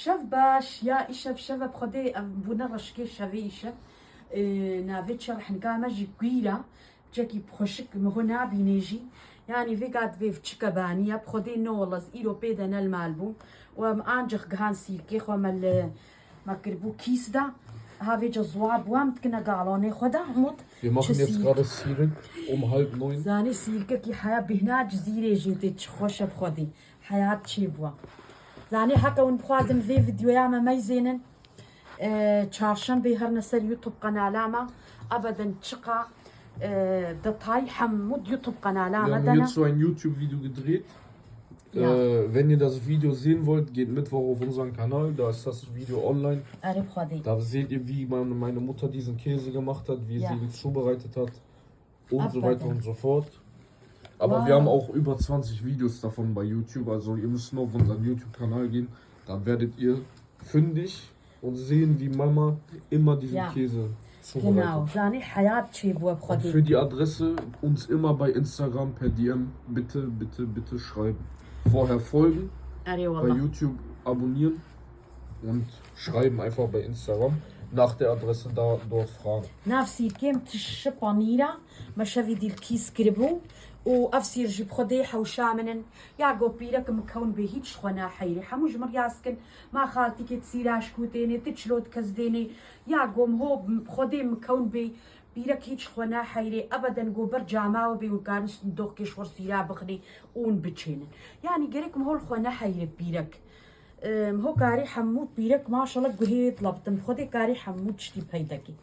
شف باش يا إيشة بشفة بخدي بونا رشكي شفي إيشة نافيت شرح نقامج قيلة جاكي بخشك مهنا بينيجي يعني في قاد في تشكبانية بخدي نولز إيرو بيدنا المالبو وأنجخ جهان سيركي خو ما كربو كيس دا هذه جزواب وامت كنا قالوني خدا مط. Wir machen jetzt gerade Sirik um 8:30. زاني سيركي كي حياة بهنا جزيرة جديد تخش بخدي حياة تشيبوا زاني حكا ونبخازم في فيديو ياما ما يزينن تشارشن بيهر نسر يوتيوب قنالاما ابدا تشقى دطاي حمود يوتيوب قنالاما Wir haben دنا jetzt so ein YouTube-Video gedreht. Ja. Wenn ihr das Video sehen wollt, geht Mittwoch auf unseren Kanal, da ist das Video online. اري بخدي Da seht ihr, wie meine Mutter diesen Käse gemacht hat, wie Ja. sie ihn zubereitet hat und so Abadan. weiter und so fort. Aber Wow. wir haben auch über 20 Videos davon bei YouTube, also ihr müsst nur auf unseren YouTube-Kanal gehen, da werdet ihr fündig und sehen, wie Mama immer diesen Ja. Käse genau zubereitet. زاني حياة تشيبوا Und بخدي für die Adresse uns immer bei Instagram per DM bitte schreiben. Vorher folgen, اري bei والله YouTube abonnieren und schreiben einfach bei Instagram nach der Adresse dort fragen. نفسي كيم تشبانيرا ما شافي دي الكيس كربو وافسير جيب خدي حوشا منن يا قوبيرك مكون بهيج خنا حيري حموج مرياسكن ما خالتي كي تسيراش كوتيني تشلوت كزديني يا قوم هو خدي مكون بي بيرك هيج خنا حيري ابدا قوبر جاماو بي وكانس ندوق كيش ورسيرا بخدي اون بتشينن يعني قريكم هو الخنا حيري بيرك هو كاري حمود بيرك ما شاء الله قهيت لبطن خدي كاري حمود شتي بهيدكي